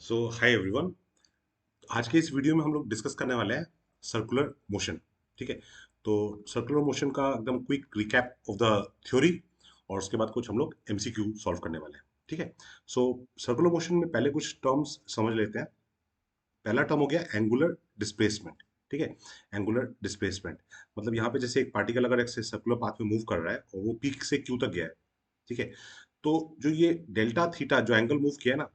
सो hi everyone. आज के इस वीडियो में हम लोग डिस्कस करने वाले हैं सर्कुलर मोशन। ठीक है। तो सर्कुलर मोशन का एकदम quick recap of the theory, और उसके बाद कुछ हम लोग एमसीक्यू सॉल्व करने वाले हैं। ठीक है। सो सर्कुलर मोशन में पहले कुछ टर्म्स समझ लेते हैं। पहला टर्म हो गया एंगुलर डिस्प्लेसमेंट। ठीक है। एंगुलर डिस्प्लेसमेंट मतलब यहाँ पे जैसे एक पार्टिकल अगर एक सर्कुलर पाथ में मूव कर रहा है और वो पीक से क्यू तक गया है। ठीक है। तो जो ये डेल्टा थीटा जो एंगल मूव किया है ना,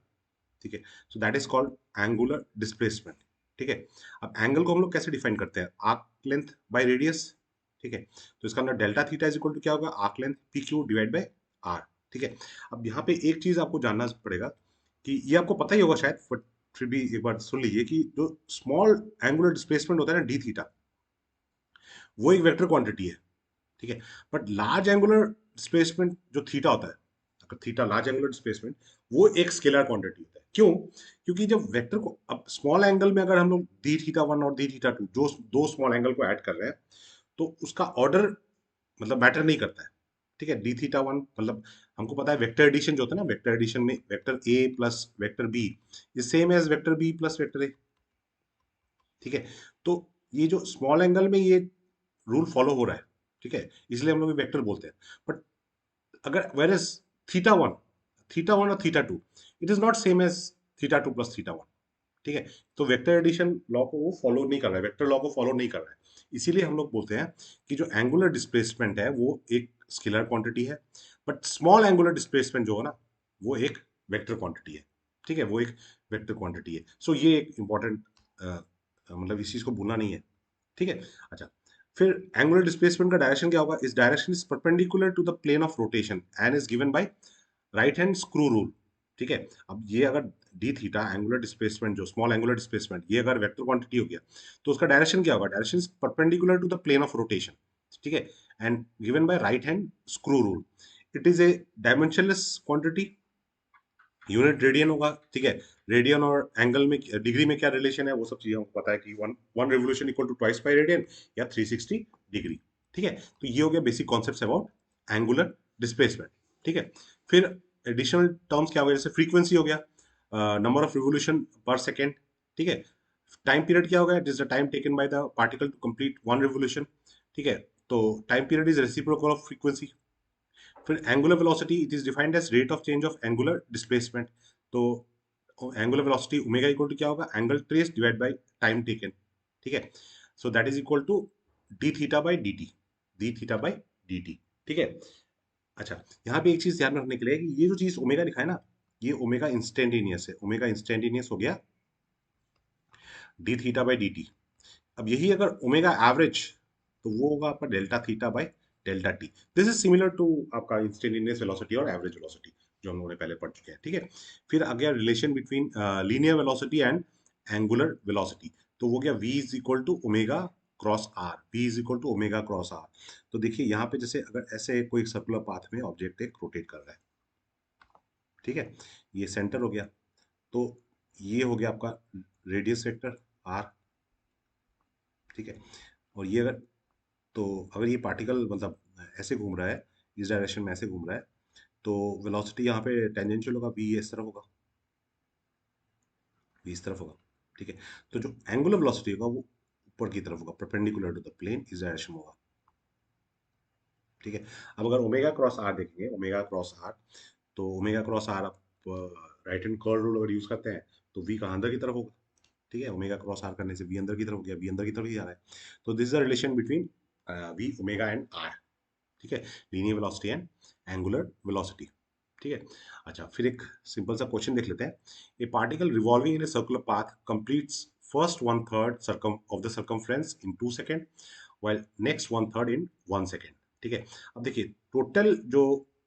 ठीक है, so that is called angular displacement. ठीक है। अब एंगल को हम लोग कैसे डिफाइन करते हैं? Arc length by radius. ठीक है। तो इसका अंदर delta theta is equal to क्या होगा? Arc length P Q divide by R. ठीक है। अब यहाँ पे एक चीज आपको जानना पड़ेगा कि ये आपको पता ही होगा शायद, बट फिर भी एक बार सुन लीजिए कि जो स्मॉल एंगुलर डिस्प्लेसमेंट होता है ना, डी थीटा, वो एक वेक्टर क्वांटिटी है। ठीक है। बट लार्ज एंगुलर डिस्प्लेसमेंट जो थीटा होता है, अगर थीटा लार्ज एंगुलर डिस्प्लेसमेंट, वो एक स्केलर क्वांटिटी होता है। क्यों? क्योंकि जब वेक्टर को अब स्मॉल एंगल में अगर हम लोग डी थीटा वन और डी थीटा टू जो दो स्मॉल एंगल को ऐड कर रहे हैं, तो उसका ऑर्डर मतलब मैटर नहीं करता है। ठीक है। डी थीटा वन मतलब हमको पता है वेक्टर एडिशन जो होता है ना, वेक्टर एडिशन में vector A plus vector B is same as vector B plus vector A. ठीक है। तो ये जो स्मॉल एंगल में ये रूल फॉलो हो रहा है। ठीक है। इसलिए हम लोग वेक्टर बोलते हैं। बट अगर whereas theta one, theta one और theta two, it is not same as theta two plus theta one. ठीक है। तो वेक्टर एडिशन लॉ को वो फॉलो नहीं कर रहा है, वेक्टर लॉ को फॉलो नहीं कर रहा है। इसीलिए हम लोग बोलते हैं कि जो एंगुलर डिस्प्लेसमेंट है वो एक स्केलर क्वांटिटी है, बट स्मॉल एंगुलर डिस्प्लेसमेंट जो है ना, वो एक वेक्टर क्वांटिटी है। ठीक है। वो एक वेक्टर क्वांटिटी है। सो ये एक इंपॉर्टेंट मतलब इस चीज को भूलना नहीं है। ठीक है। अच्छा, फिर एंगुलर डिस्प्लेसमेंट का डायरेक्शन क्या होगा? इस direction is perpendicular to the plane of rotation and is given by right hand screw rule. ठीक है। अब ये अगर डी थीटा एंगुलर डिस्प्लेसमेंट जो स्मॉल एंगुलर डिस्प्लेसमेंट ये अगर वेक्टर क्वांटिटी हो गया, तो उसका डायरेक्शन क्या होगा? Direction is perpendicular to the plane of rotation. ठीक है। And given by right hand screw rule. It is a dimensionless quantity. Unit radian होगा। ठीक है। रेडियन और एंगल में डिग्री में क्या रिलेशन है वो सब चीजें हमको पता है कि one one revolution equal to twice pi radian या 360 डिग्री। ठीक है। तो ये हो गया basic concept about angular displacement. ठीक है। फिर एडिशनल टर्म्स क्या हो गया? जैसे फ्रीक्वेंसी हो गया, number of revolution per second. ठीक है। टाइम पीरियड क्या होगा? It is the time taken by the particle to complete one revolution. ठीक है। तो time period is reciprocal of frequency. फिर angular velocity it is defined as rate of change of angular displacement. तो angular velocity omega equal to क्या होगा? Angle trace divide by time taken. ठीक है। So that is equal to D theta by D T, D theta by D T. ठीक है। अच्छा, यहाँ पे एक चीज ध्यान रखने के लिए कि ये जो चीज ओमेगा लिखा है ना, ये ओमेगा इंस्टेंटेनियस है। ओमेगा इंस्टेंटेनियस हो गया D theta by D T. अब यही अगर ओमेगा एवरेज, तो वो होगा आपका delta theta by delta T. This is similar to आपका इंस्टेंटेनियस वेलोसिटी और एवरेज वेलोसिटी जो हम लोगों ने पहले पढ़ चुके हैं। ठीक है। फिर आ गया relation between linear velocity and angular velocity. तो वो गया v is equal to omega cross R. v is equal to omega cross R. तो देखिए यहाँ पे जैसे अगर ऐसे कोई सर्कुलर पाथ में ऑब्जेक्ट एक रोटेट कर रहा है। ठीक है। ये सेंटर हो गया। तो ये हो गया आपका रेडियस वेक्टर आर। ठीक है। और ये अगर, तो अगर ये पार्टिकल मतलब ऐसे घूम रहा है, इस डायरेक्शन में ऐसे घूम रहा है, तो वेलोसिटी यहाँ पे टेंजेंशियल होगा, v इस तरफ होगा, v इस तरफ होगा। ठीक है। तो जो एंगुलर वेलोसिटी होगा वो ऊपर की तरफ होगा, परपेंडिकुलर टू द प्लेन, इस डायरेक्शन में होगा। ठीक है। अब अगर ओमेगा क्रॉस आर देखेंगे, ओमेगा क्रॉस आर, तो ओमेगा क्रॉस आर आप राइट हैंड कर्ल रूल अगर यूज करते हैं, तो v कहाँ अंदर की तरफ होगा। ठीक है। ओमेगा क्रॉस आर करने से v अंदर की तरफ हो गया, v अंदर की तरफ ही जा रहा है। तो this is the relation between v omega and r। ठीक है। Linear velocity and angular velocity. ठीक है। अच्छा, फिर एक सिंपल सा क्वेश्चन देख लेते हैं। ए particle revolving in a circular path completes first one third circum of the circumference in 2 second, while next one third in 1 second. ठीक है। अब देखिए टोटल जो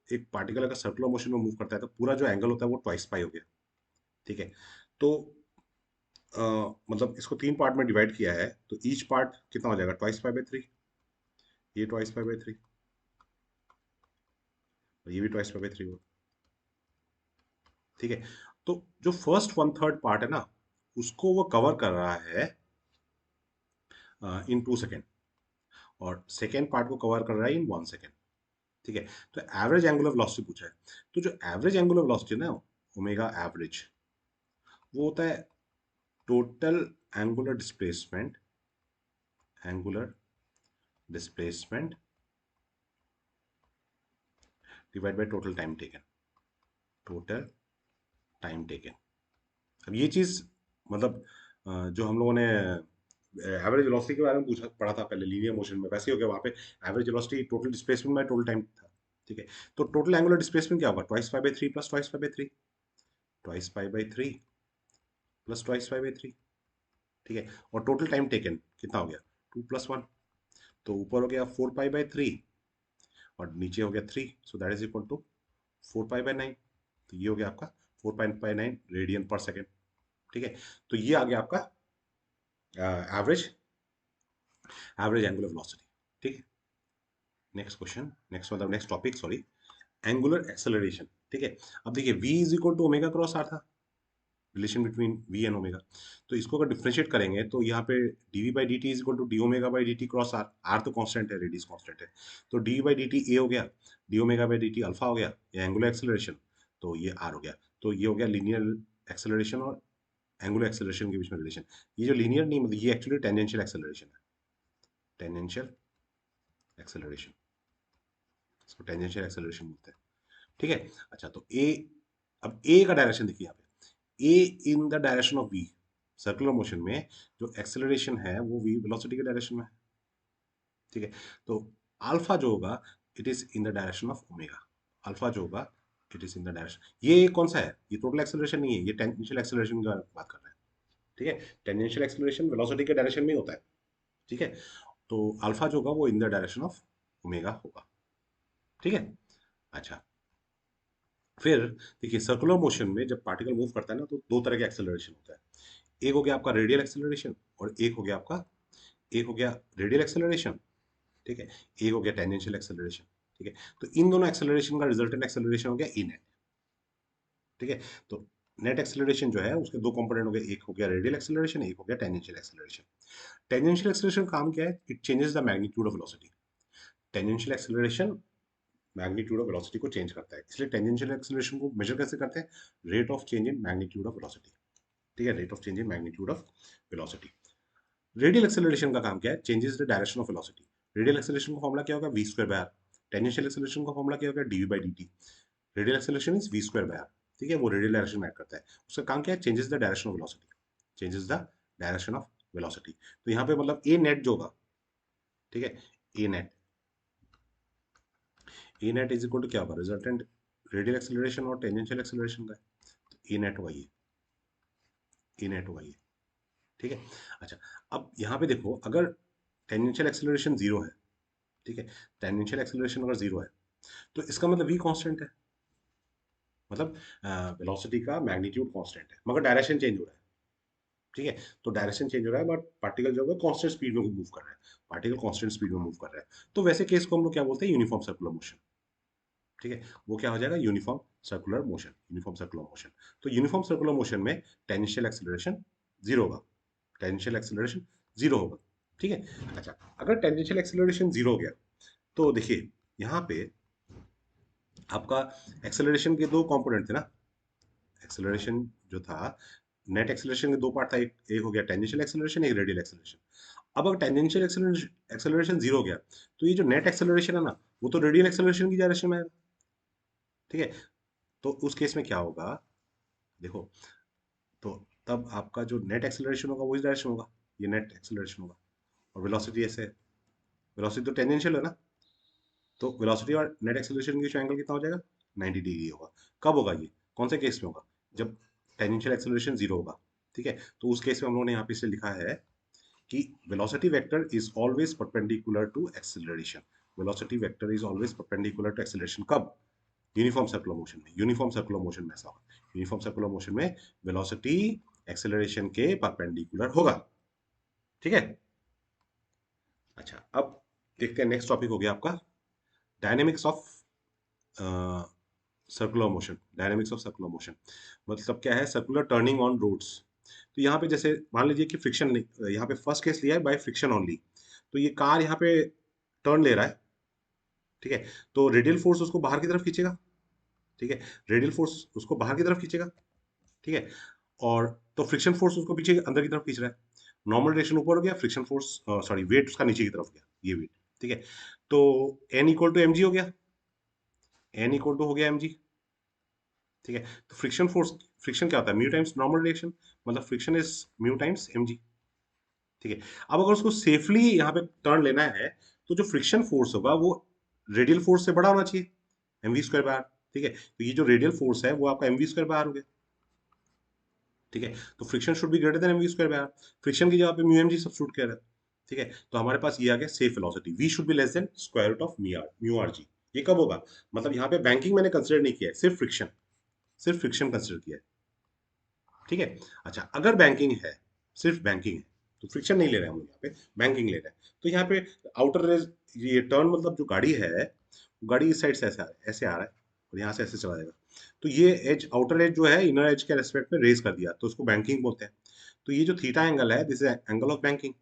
एक पार्टिकल अगर सर्कुलर मोशन में मूव करता है, तो पूरा जो एंगल होता है वो ट्वाइस पाई हो गया। ठीक है। तो मतलब इसको तीन पार्ट में डिवाइड किया है, तो ईच पार्ट कितना हो जाएगा? Twice pi by three. ये ट्वाइस पाई बाई थ्री और ये भी ट्वाइस पाई बाई थ्री होगा। ठीक है। तो जो फर्स्ट वन थर्ड पार्ट है ना, उसको वो कवर कर रहा है इन 2 सेकेंड, और सेकेंड पार्ट को कवर कर रहा है इन 1 सेकेंड। ठीक है। तो एवरेज एंगुलर वेलोसिटी पूछा है। तो जो एवरेज एंगुलर वेलोसिटी है ना, ओमेगा एवरेज, वो होता है total angular displacement divide by total time taken. अब ये चीज मतलब जो हम लोगों ने एवरेज वेलोसिटी के बारे में पूछा पढ़ा था पहले लीनियर मोशन में, वैसे ही हो गया वहां पे। Average velocity total displacement by total time था, ठीक है। तो टोटल एंगुलर डिस्प्लेसमेंट क्या होगा, twice pi by three plus twice pi by three, twice pi by three plus twice pi by three, ठीक है। और टोटल टाइम टेकन कितना हो गया, 2 + 1। तो ऊपर हो गया 4 पाई बाय 3 और नीचे हो गया 3, so that is equal to 4 pi by 9। तो ये हो गया आपका 4 pi by 9 radian per second, ठीक है। तो ये आ गया आपका एवरेज एंगुलर वेलोसिटी, ठीक है। नेक्स्ट क्वेश्चन, नेक्स्ट मतलब next topic, sorry, angular acceleration, ठीक है। अब देखिए v is equal to omega cross R था, relation between v and omega. तो इसको अगर डिफरेंशिएट करेंगे तो यहाँ पे dv by D T is equal to D omega by D T cross R, R तो कांस्टेंट है, रेडियस कांस्टेंट है। तो D by D T A हो गया, D omega by D T alpha हो गया, ये एंगुलर एक्सेलरेशन, तो ये आर हो गया। तो ये हो गया लीनियर एक्सेलरेशन और एंगुलर एक्सेलरेशन के बीच में रिलेशन। ये जो लीनियर नहीं मतलब ये एक्चुअली टेंजेंशियल एक्सेलरेशन है, टेंजेंशियल एक्सेलरेशन, इसको टेंजेंशियल एक्सेलरेशन बोलते हैं, ठीक है। अच्छा तो ए, अब ए का डायरेक्शन देखिए यहाँ पे, A in the direction of V, circular motion में जो एक्सेलरेशन है वो वी वेलोसिटी के डायरेक्शन में है, ठीक है। तो अल्फा जो होगा it is in the direction of omega, alpha जो होगा it is in the direction, ये कौन सा है, ये टोटल एक्सेलरेशन नहीं है, ये टेंजेंशियल एक्सेलरेशन की बात कर रहे हैं, ठीक है। टेंजेंशियल एक्सेलरेशन वेलोसिटी के डायरेक्शन में ही होता है, ठीक है। तो अल्फा जो होगा वो इन द डायरेक्शन ऑफ ओमेगा होगा, ठीक है। अच्छा फिर देखिए सर्कुलर मोशन में जब पार्टिकल मूव करता है ना तो दो तरह के एक्सेलरेशन होता है, एक हो गया आपका रेडियल एक्सेलरेशन और एक हो गया आपका, एक हो गया रेडियल एक्सेलरेशन, ठीक है, एक हो गया टेंजेंशियल एक्सेलरेशन, ठीक है। तो इन दोनों एक्सेलरेशन का रिजल्टेंट एक्सेलरेशन हो गया ई नेट, ठीक है। तो नेट एक्सेलरेशन जो है उसके दो कंपोनेंट हो गए, एक हो गया रेडियल एक्सेलरेशन, एक हो गया टेंजेंशियल एक्सेलरेशन। टेंजेंशियल एक्सेलरेशन काम क्या है, it changes the magnitude of velocity. Tangential acceleration magnitude of velocity को चेंज करता है, इसलिए टेंजेंशियल एक्सेलरेशन को मेजर कैसे करते हैं, rate of change in magnitude of velocity, ठीक है, rate of change in magnitude of velocity. Radial acceleration का काम क्या है, changes the direction of velocity. Radial acceleration का फॉर्मूला क्या होगा, V square by R. Tangential acceleration का फॉर्मूला क्या होगा, D V by D T. Radial acceleration is V square by R, ठीक है, वो रेडियल डायरेक्शन में ऐड करता है। उसका काम क्या है, changes the direction of velocity, changes the direction of velocity. तो यहाँ पे मतलब ए नेट जो होगा, ठीक है, ए नेट इज इक्वल टू क्या होगा, रिजल्टेंट रेडियल एक्सेलरेशन और टेंजेंशियल एक्सेलरेशन का, तो ए नेट होगा ये, ए नेट होगा ये, ठीक है। अच्छा अब यहाँ पे देखो अगर टेंजेंशियल एक्सेलरेशन जीरो है, ठीक है, टेंजेंशियल एक्सेलरेशन अगर जीरो है तो इसका मतलब v कांस्टेंट है, मतलब वेलोसिटी का मैग्नीट्यूड कांस्टेंट है मगर डायरेक्शन चेंज हो रहा है, ठीक है। तो डायरेक्शन चेंज हो रहा है बट पार्टिकल जो है कांस्टेंट स्पीड में मूव कर रहा है, पार्टिकल कांस्टेंट स्पीड में मूव कर रहा है। तो वैसे केस को हम लोग क्या बोलते हैं, यूनिफॉर्म सर्कुलर मोशन, ठीक है। वो क्या हो जाएगा, uniform circular motion, uniform circular motion. तो यूनिफॉर्म सर्कुलर मोशन में टेंजेंशियल एक्सेलरेशन जीरो होगा, टेंजेंशियल एक्सेलरेशन जीरो होगा, ठीक है। अच्छा अगर टेंजेंशियल एक्सेलरेशन जीरो हो गया तो देखिए यहाँ पे आपका एक्सेलरेशन के दो कंपोनेंट थे ना, एक्सेलरेशन जो था, नेट एक्सेलरेशन के दो पार्ट था, एक हो गया टेंजेंशियल एक्सेलरेशन, एक रेडियल एक्सेलरेशन। अब अगर टेंजेंशियल एक्सेलरेशन जीरो हो गया तो ये जो नेट एक्सेलरेशन है ना वो तो रेडियल एक्सेलरेशन की डायरेक्शन में आएगा, ठीक है। तो उस केस में क्या होगा, देखो, तो तब आपका जो नेट एक्सेलरेशन होगा वो इस डायरेक्शन होगा, ये नेट एक्सेलरेशन होगा। और वेलोसिटी ऐसे है, वेलोसिटी तो टेंजेंशियल है ना, तो वेलोसिटी और नेट एक्सेलरेशन के बीच में एंगल कितना हो जाएगा, 90 डिग्री होगा। कब होगा ये, कौन से केस में होगा, जब टेंजेंशियल एक्सेलरेशन जीरो होगा, ठीक है। तो उस केस में हम लोगों ने यहाँ पे इसे लिखा है कि velocity vector is always perpendicular to acceleration, velocity vector is always perpendicular to acceleration, कब, यूनिफॉर्म सर्कुलर मोशन में, यूनिफॉर्म सर्कुलर मोशन में ऐसा होगा, यूनिफॉर्म सर्कुलर मोशन में वेलोसिटी एक्सेलरेशन के परपेंडिकुलर होगा, ठीक है। अच्छा अब देखते हैं नेक्स्ट टॉपिक हो गया आपका dynamics of circular motion, dynamics of circular motion मतलब क्या है, सर्कुलर टर्निंग ऑन रोड्स। तो यहाँ पे जैसे मान लीजिए कि फ्रिक्शन नहीं, यहाँ पे फर्स्ट केस लिया है बाय फ्रिक्शन ओनली, तो ये कार यहाँ पे टर्न ले रहा है, ठीक है। तो रेडियल फोर्स उसको बाहर की तरफ खींचेगा, ठीक है, रेडियल फोर्स उसको बाहर की तरफ खींचेगा, ठीक है। और तो फ्रिक्शन फोर्स उसको पीछे अंदर की तरफ खींच रहा है, नॉर्मल डायरेक्शन ऊपर हो गया, फ्रिक्शन फोर्स सॉरी वेट उसका नीचे की तरफ गया, ये वेट। ठीक है, तो N equal to M G हो गया, एन इक्वल टू हो गया एम जी। ठीक है, तो फ्रिक्शन फोर्स, फ्रिक्शन क्या होता है, म्यू टाइम्स नॉर्मल डायरेक्शन, मतलब friction is mu times M G. ठीक है, अब अगर उसको सेफली यहाँ पे टर्न लेना है, तो जो फ्रिक्शन फोर्स होगा वो रेडियल फोर्स से बड़ा होना चाहिए, M V square by R. ठीक है, तो ये जो रेडियल फोर्स है वो आपका M V square by R हो गया। ठीक है, तो friction should be greater than M V square by R, friction की जगह पे म्यू एम जी सब्स्टिट्यूट किया है। ठीक है, तो हमारे पास ये आ गया safe velocity, V should be less than square root of mu R G. ये कब होगा, मतलब यहाँ पे बैंकिंग मैंने कंसिडर नहीं किया है, सिर्फ फ्रिक्शन, सिर्फ फ्रिक्शन कंसिडर किया है। ठीक है, अच्छा अगर बैंकिंग है, सिर्फ बैंकिंग है, तो फ्रिक्शन नहीं ले रहे हैं हम लोग, यहाँ पे बैंकिंग ले रहे हैं, तो यहाँ पे आउटर रेज, ये टर्न मतलब जो गाड़ी है, गाड़ी इस साइड से ऐसे आ रहा है और यहाँ से ऐसे चला जाएगा, तो ये एज, आउटर एज जो है इनर एज के रेस्पेक्ट में रेज कर दिया, तो उसको बैंकिंग बोलते हैं। तो ये जो थीटा एंगल है, this is angle of banking.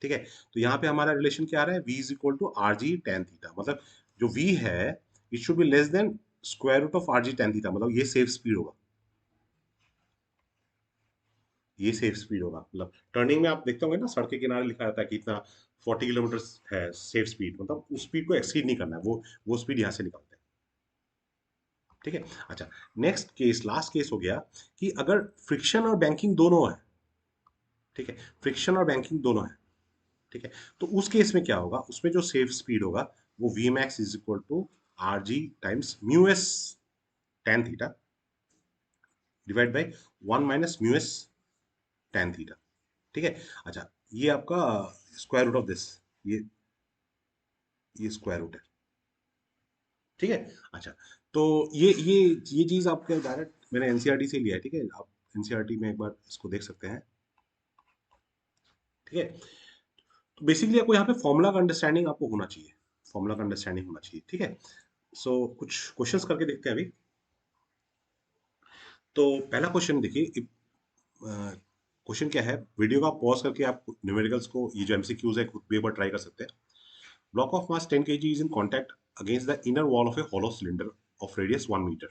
ठीक है, तो यहाँ पे हमारा रिलेशन क्या आ रहा है, v is equal to R G tan theta, मतलब जो v है it should be less than square root of R G tan theta, मतलब ये सेफ स्पीड होगा, ये सेफ स्पीड होगा। मतलब टर्निंग में आप देखते होंगे ना, सड़क के किनारे लिखा रहता है कि इतना 40 किलोमीटर है सेफ स्पीड, मतलब उस स्पीड को एक्सीड नहीं करना है, वो स्पीड यहाँ से निकालते हैं। ठीक है, अच्छा नेक्स्ट केस, लास्ट केस हो गया कि अगर फ्रिक्शन और बैंकिंग दोनों है, ठीक है, फ्रिक्शन और बैंकिंग दोनों है, ठीक है, तो उस केस में क्या होगा, उसमें जो सेफ स्पीड होगा वो V max is equal to R G times mu S tan theta divide by one minus mu S tan theta. ठीक है, अच्छा ये आपका स्क्वायर रूट ऑफ दिस, ये ये स्क्वायर रूट है। ठीक है, अच्छा तो ये चीज आपके डायरेक्ट मैंने एनसीईआरटी से लिया है। ठीक है, आप एनसीईआरटी में एक बार इसको देख सकते हैं। ठीक है, तो बेसिकली आपको यहाँ पे फॉर्मूला का अंडरस्टैंडिंग आपको होना चाहिए, फॉर्मूला का अंडरस्टैंडिंग होना चाहिए। ठीक है, सो कुछ क्वेश्चंस करके देखते हैं अभी। तो पहला क्वेश्चन देखिए, क्वेश्चन क्या है, वीडियो का पॉज करके आप न्यूमेरिकल्स को, ये जो एमसीक्यूज है खुद भी एक बार ट्राई कर सकते हैं। Block of mass 10 kg is in contact against the inner wall of a hollow cylinder of radius 1 metre.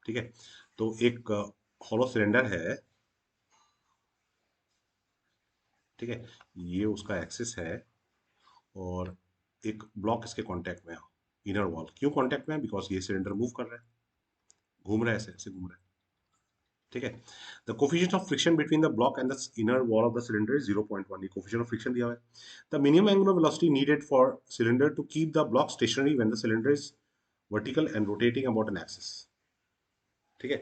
ठीक है, तो एक हॉलो सिलेंडर है, ठीक है, ये उसका एक्सिस है, और एक ब्लॉक इसके कांटेक्ट में है, इनर वॉल क्यों कांटेक्ट में है, बिकॉज ये सिलेंडर मूव कर रहा है, घूम रहा है, ऐसे ऐसे घूम रहा है। ठीक है, the coefficient of friction between the block and the inner wall of the cylinder is 0.1, ये कोफिशिएंट ऑफ फ्रिक्शन दिया हुआ है। The minimum angular velocity needed for cylinder to keep the block stationary when the cylinder is vertical and rotating about an axis. ठीक है,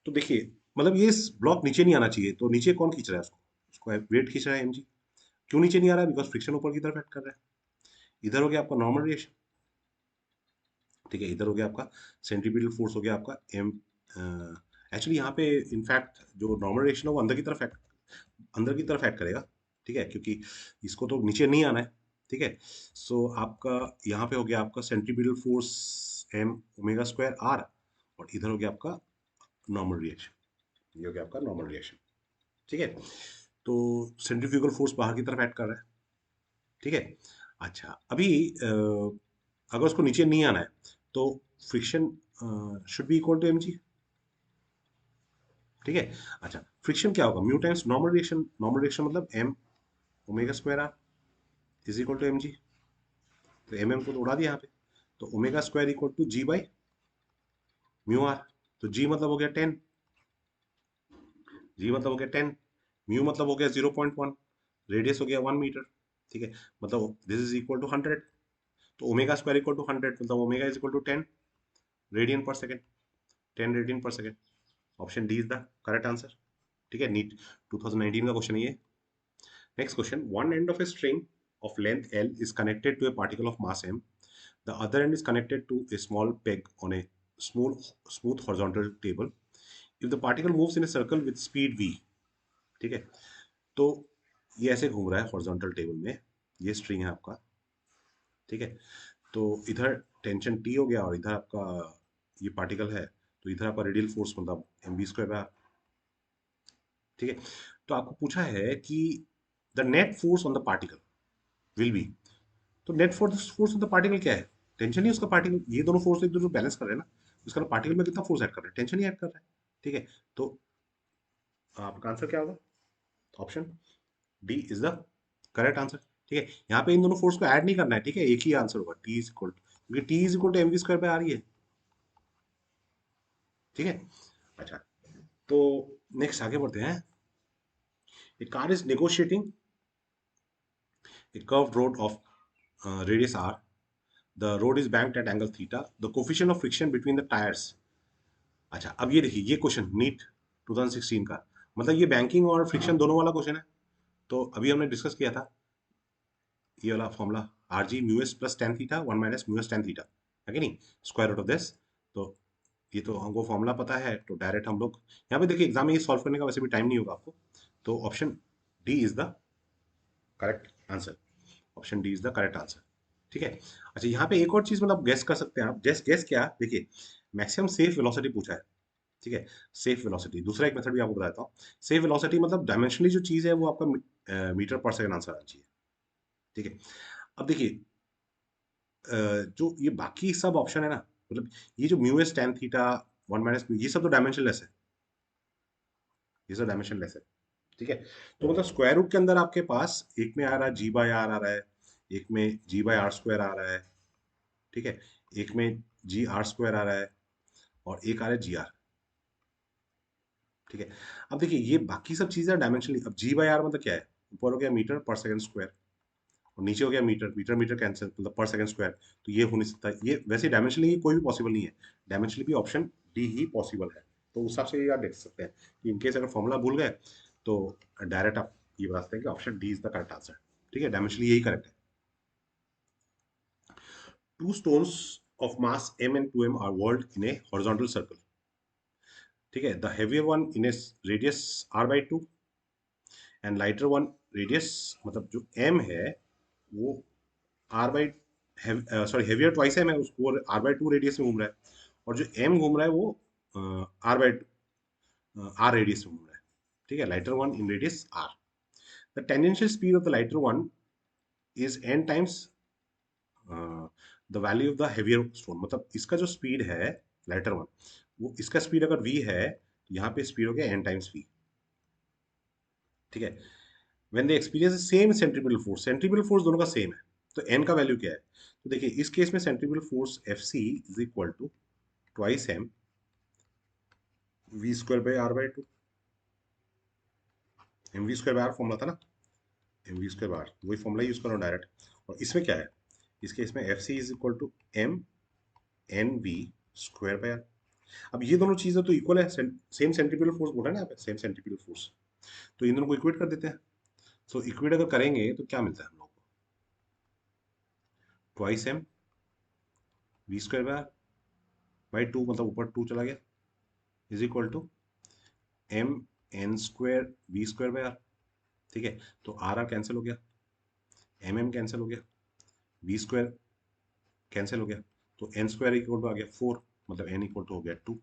तो देखिए मतलब ये ब्लॉक नीचे नहीं आना चाहिए, तो नीचे कौन खींच रहा है उसको, उसको वेट खींच रहा है एमजी। क्यों नीचे नहीं आ रहा है, बिकॉज फ्रिक्शन ऊपर की तरफ एक्ट कर रहा है। इधर हो गया आपका नॉर्मल रिएक्शन, ठीक है, इधर हो गया आपका सेंट्रीपिटल फोर्स, हो गया आपका एम, एक्चुअली यहाँ पे इनफैक्ट जो नॉर्मल रिएक्शन है वो अंदर की तरफ एक्ट करेगा। ठीक है, क्योंकि इसको तो नीचे नहीं आना है। ठीक है, सो आपका यहाँ पे हो गया आपका centripetal force M omega square R, और इधर हो गया आपका नॉर्मल रिएक्शन, ये हो गया आपका नॉर्मल रिएक्शन। ठीक है, तो सेंट्रीफ्यूगल फोर्स बाहर की तरफ एक्ट कर रहा है। ठीक है, अच्छा अभी अगर उसको नीचे नहीं आना है, तो friction should be equal to M G. ठीक है, अच्छा फ्रिक्शन क्या होगा, mu times normal reaction, normal reaction मतलब M omega square R is equal to M G. तो एम एम को तो उड़ा दिया यहाँ पे, तो omega square equal to G by mu R. तो जी मतलब हो गया 10, जी मतलब हो गया 10, म्यू मतलब हो गया 0.1, रेडियस हो गया 1 मीटर। ठीक है, मतलब दिस इज इक्वल टू 100, तो ओमेगा स्क्वायर इक्वल टू 100, मतलब omega is equal to 10 radian per second, 10 radian per second. Option D is the correct answer. ठीक है, नीट 2019 का क्वेश्चन है ये। Next question, one end of a string of length L is connected to a particle of mass m. The other end is connected to a small peg on a smooth horizontal table. If the particle moves in a circle with speed v, ठीक है, तो ये ऐसे घूम रहा है horizontal table में, ये स्ट्रिंग है आपका। ठीक है, तो इधर टेंशन टी हो गया और इधर आपका ये पार्टिकल है, तो इधर आपका रेडियल फोर्स मतलब एम बी स्क्वायर है। ठीक है, तो आपको पूछा है कि the net force on the particle will be, तो net force force of the particle क्या है, टेंशन ही उसका पार्टिकल, ये दोनों फोर्स एक दूसरे को बैलेंस कर रहे हैं ना, उसका पार्टिकल में कितना फोर्स ऐड कर रहा है, टेंशन ही ऐड कर रहा है। ठीक है, तो आपका आंसर क्या होगा? Option D is the correct answer. ठीक है, यहाँ पे इन दोनों फोर्स को ऐड नहीं करना है, ठीक है, एक ही आंसर होगा, टी इज इक्वल टू, क्योंकि T is equal to M V square पे आ रही है। ठीक है, अच्छा, तो नेक्स्ट आगे बढ़ते हैं। A car is negotiating a curved road of radius r. The road is banked at angle theta. The coefficient of friction between the tires. अच्छा, अब ये देखिए, ये क्वेश्चन नीट 2016 का, मतलब ये बैंकिंग और फ्रिक्शन दोनों वाला क्वेश्चन है। तो अभी हमने डिस्कस किया था ये वाला formula, R G mu S plus tan theta one minus mu S tan theta, है कि नहीं, स्क्वायर रूट ऑफ दिस। तो ये तो हमको फॉर्मूला पता है, तो डायरेक्ट हम लोग यहाँ पे देखिए, एग्जाम में ये सॉल्व करने का वैसे भी टाइम नहीं होगा आपको, तो option D is the correct answer. Option D is the correct answer. ठीक है, अच्छा, यहाँ पे एक और चीज मतलब गेस कर सकते हैं आप, गेस गेस क्या, देखिए, मैक्सिमम सेफ वेलोसिटी पूछा है। ठीक है, सेफ वेलोसिटी, दूसरा एक मेथड भी आपको बताता हूँ। सेफ वेलोसिटी मतलब डायमेंशनली जो चीज है वो आपका मीटर पर सेकंड आंसर आना चाहिए। ठीक है, अब देखिए, जो ये बाकी सब ऑप्शन है ना, मतलब ये जो mu S tan theta one minus mu, ये सब तो डायमेंशनलेस है, ये सब डायमेंशनलेस है। ठीक है, तो मतलब स्क्वायर रूट के अंदर आपके पास एक में आ रहा है जी बाय आर आ रहा है, एक में जी बाय आर स्क्वायर आ रहा है, ठीक है, एक में जी आर स्क्वायर आ रहा है, और एक आ रहा है जी आर। ठीक है, अब देखिए, ये बाकी सब चीजें डायमेंशनली, अब जी बाय आर मतलब क्या है, ऊपर हो गया मीटर पर सेकंड स्क्वायर, और नीचे हो गया मीटर, मीटर मीटर कैंसिल, मतलब पर सेकंड स्क्वायर, तो ये हो नहीं सकता, ये वैसे डायमेंशनली कोई भी पॉसिबल नहीं है, डायमेंशनली भी ऑप्शन डी ही पॉसिबल है। तो उस हिसाब से ये आप देख सकते हैं कि इनकेस अगर फॉर्मूला भूल गए तो डायरेक्ट आप ये बता सकते हैं कि option D is the correct answer. ठीक है, डायमेंशनली यही करेक्ट है। Two stones of mass m and 2m are whirled in a horizontal circle. ठीक है, the heavier one in A radius r by 2 and lighter one radius, मतलब जो m है वो r by, sorry, heavier twice m है, उसको r by 2 radius में घूम रहा है, और जो m घूम रहा है वो r by r रेडियस में घूम रहा है। ठीक है, lighter one in radius r। The tangential speed of the lighter one is n times the value of the heavier stone, मतलब इसका जो स्पीड है लाइटर वन, वो इसका स्पीड अगर v है तो यहाँ पे स्पीड हो गया n टाइम्स v। ठीक है, when they experience same centripetal force, centripetal force दोनों का सेम है, तो n का वैल्यू क्या है, तो देखिए इस केस में centripetal force F C is equal to twice M V square by R by two. M V square by R formula था ना, M V square by R, वही फॉर्मूला यूज कर रहा हूँ डायरेक्ट। और इसमें क्या है, इस केस में F C is equal to M N V square by R. अब ये दोनों चीजें तो इक्वल है, सेम सेंट्रीपिटल फोर्स बोला ना यहाँ पे, सेम सेंट्रीपिटल फोर्स, तो इन दोनों को इक्वेट कर देते हैं। सो इक्वेट अगर करेंगे तो क्या मिलता है हम लोग को, twice M V square by two, मतलब ऊपर टू चला गया, is equal to M N square V square by R. ठीक है, तो आर आर कैंसिल हो गया, एम एम कैंसिल हो गया, वी स्क्वायर कैंसिल हो गया, तो एन स्क्वायर इक्वल टू आ गया फोर, मतलब एन इक्वल टू हो गया टू,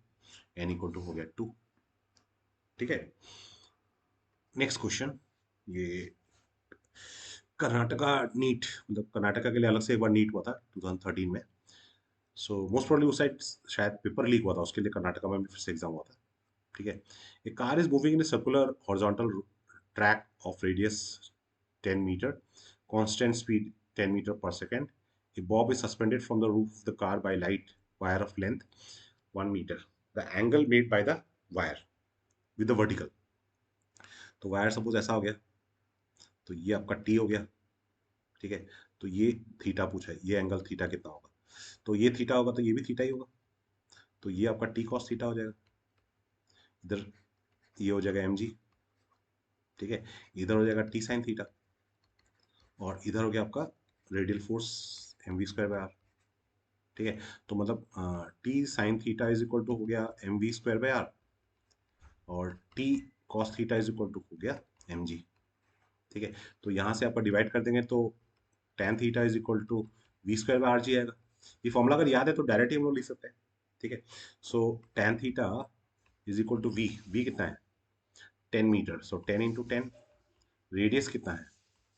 एन इक्वल टू हो गया टू। ठीक है, नेक्स्ट क्वेश्चन, ये कर्नाटका नीट, मतलब कर्नाटका के लिए अलग से एक बार नीट हुआ था 2013 में। सो मोस्ट प्रोबब्ली उस साइड शायद पेपर लीक हुआ था, उसके लिए कर्नाटका में भी फिर से एग्जाम हुआ था। ठीक है, a car is moving in circular horizontal track of radius 10 metre, constant speed 10 meter per second. A bob is suspended from the roof of the car by light wire of length 1 meter. The angle made by the wire with the vertical. तो wire suppose ऐसा हो गया, तो ये आपका T हो गया। ठीक है, तो ये थीटा पूछा है, ये एंगल थीटा कितना होगा, तो ये थीटा होगा तो ये भी थीटा ही होगा, तो ये आपका टी कॉस थीटा हो जाएगा। इधर ये हो जाएगा एम जी। ठीक है, इधर हो जाएगा टी साइन थीटा, और इधर हो गया आपका radial force M V square by R. ठीक है, तो मतलब T sine theta is equal to हो गया M V square by R, और T cos theta is equal to हो गया एम जी। ठीक है, तो यहाँ से आपका डिवाइड कर देंगे तो tan theta is equal to V square by R G आएगा। ये फॉर्मूला अगर याद है तो डायरेक्ट ही हम लोग लिख सकते हैं। ठीक है, so tan theta is equal to V, V कितना है 10 मीटर, सो 10 × 10, रेडियस कितना है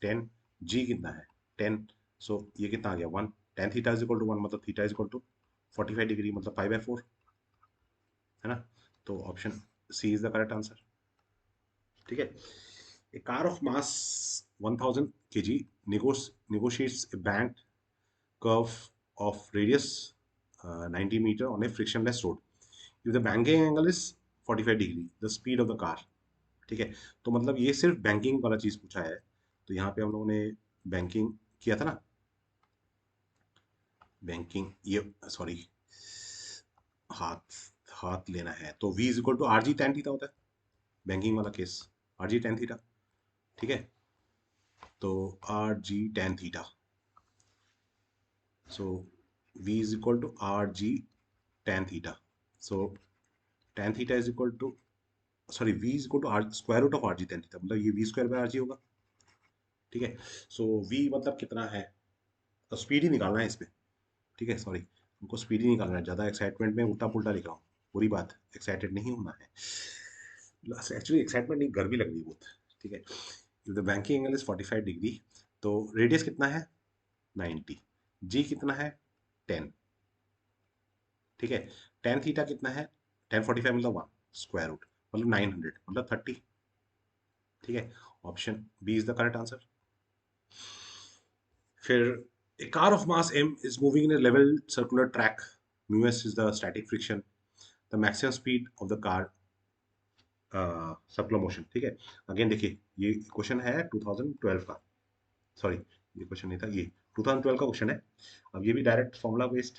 10, जी कितना है 10, सो ये कितना आ गया 1, tan theta is equal to 1, मतलब theta is equal to 45 degree, मतलब 5/4, है ना। तो option C is the correct answer. ठीक है। A car of mass 1000 kg negotiates a banked curve of radius 90 meter on a frictionless road. If the banking angle is 45 degree, the speed of the car. ठीक है। तो मतलब ये सिर्फ banking वाला चीज पूछा है। तो यहाँ पे हम लोगों ने बैंकिंग किया था ना, बैंकिंग, ये सॉरी, हाथ हाथ लेना है तो v is equal to R G tan theta होता है, बैंकिंग वाला केस, आर जी टेन थीटा। ठीक है। तो R G tan theta, so v is equal to R G tan theta. So tan theta is equal to, sorry, v is equal to R square root of R G tan theta, मतलब ये v square by R G होगा। ठीक है। सो v मतलब कितना है, तो speed ही निकालना है इसमें। ठीक है, सॉरी, हमको स्पीड ही निकालना है, ज़्यादा एक्साइटमेंट में उल्टा पुल्टा लिख रहा हूँ, बुरी बात, एक्साइटेड नहीं होना है। एक्चुअली एक्साइटमेंट नहीं, गर्मी लग रही है बहुत। ठीक है। If the banking angle is 45 degree, तो रेडियस कितना है 90, जी कितना है 10। ठीक है। टेन थीटा कितना है, टेन 45 मतलब 1 स्क्वायर रूट, मतलब 900 मतलब 30। ठीक है। Option B is the correct answer. फिर a car of mass m is moving in a level circular track. Mu s is the static friction. The maximum speed of the car, circular motion. ठीक है। Again देखिए, ये question है 2012 का, sorry, ये question नहीं था, ये 2012 का क्वेश्चन है। अब ये भी डायरेक्ट फॉर्मूला बेस्ड।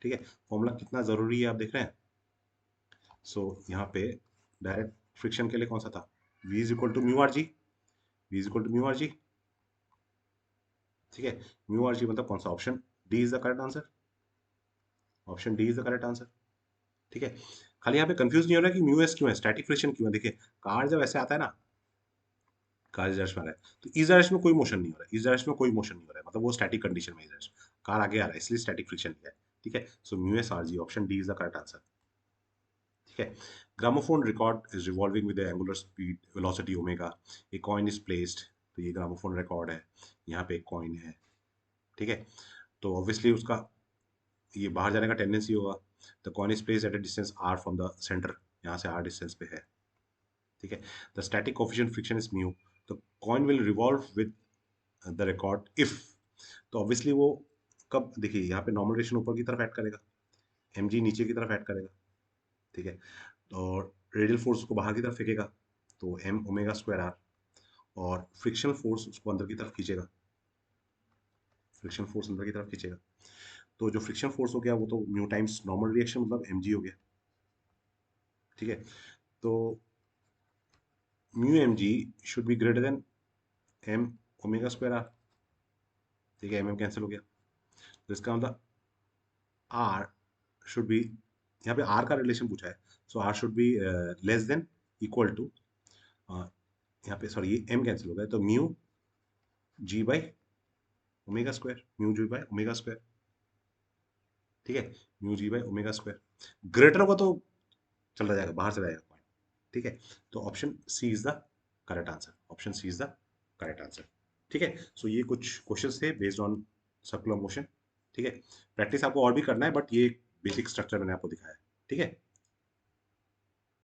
ठीक है। फॉर्मूला कितना जरूरी है आप देख रहे हैं। सो यहाँ पे डायरेक्ट फ्रिक्शन के लिए कौन सा था, v is equal to mu R G, v is equal to mu R G. ठीक है। म्यू आर जी मतलब कौन सा, option D is the correct answer, option D is the correct answer. ठीक है। खाली यहाँ पे कंफ्यूज नहीं हो रहा कि म्यू एस क्यों है, स्टैटिक फ्रिक्शन क्यों है। देखिए, कार जब ऐसे आता है ना, कार इस डायरेक्शन में आ रहा है, तो इस डायरेक्शन में कोई मोशन नहीं हो रहा है, इस डायरेक्शन में कोई मोशन नहीं हो रहा है, मतलब वो स्टैटिक कंडीशन में, इस डायरेक्शन कार आगे आ रहा है, इसलिए स्टैटिक फ्रिक्शन है। ठीक है। So mu S R G, option D is the correct answer. ठीक है। Gramophone record is revolving with angular speed velocity omega, a coin is placed. तो ये ग्रामोफोन रिकॉर्ड है, यहाँ पे एक कॉइन है। ठीक है। तो ऑब्वियसली उसका ये बाहर जाने का टेंडेंसी होगा। The coin is placed at a distance R from the centre, यहाँ से आर डिस्टेंस पे है। ठीक है। The static coefficient friction is mu, तो coin will revolve with the record if, तो ऑब्वियसली वो कब, देखिए यहाँ पे नॉर्मल रेशन ऊपर की तरफ ऐड करेगा, एम जी नीचे की तरफ ऐड करेगा। ठीक है। और रेडियल फोर्स को बाहर की तरफ फेंकेगा, तो एम ओमेगा स्क्वायर आर, और फ्रिक्शनल फोर्स उसको अंदर की तरफ खींचेगा, फ्रिक्शन फोर्स अंदर की तरफ खींचेगा। तो जो फ्रिक्शन फोर्स हो गया वो तो म्यू टाइम्स नॉर्मल रिएक्शन मतलब एम जी हो गया। ठीक है। तो mu M G should be greater than M omega square R. ठीक है, एम एम कैंसिल हो गया, तो इसका मतलब आर शुड बी, यहाँ पे आर का रिलेशन पूछा है, so R should be less than equal to, यहाँ पे सॉरी ये एम कैंसिल हो गया, तो mu G by omega square, mu G by omega square. ठीक है। Mu G by omega square, greater होगा तो चला जाएगा, बाहर चला जाएगा पॉइंट। ठीक है। तो option C is the correct answer, option C is the correct answer. ठीक है। सो ये कुछ क्वेश्चंस थे बेस्ड ऑन सर्कुलर मोशन। ठीक है। प्रैक्टिस आपको और भी करना है, बट ये बेसिक स्ट्रक्चर मैंने आपको दिखाया है। ठीक है।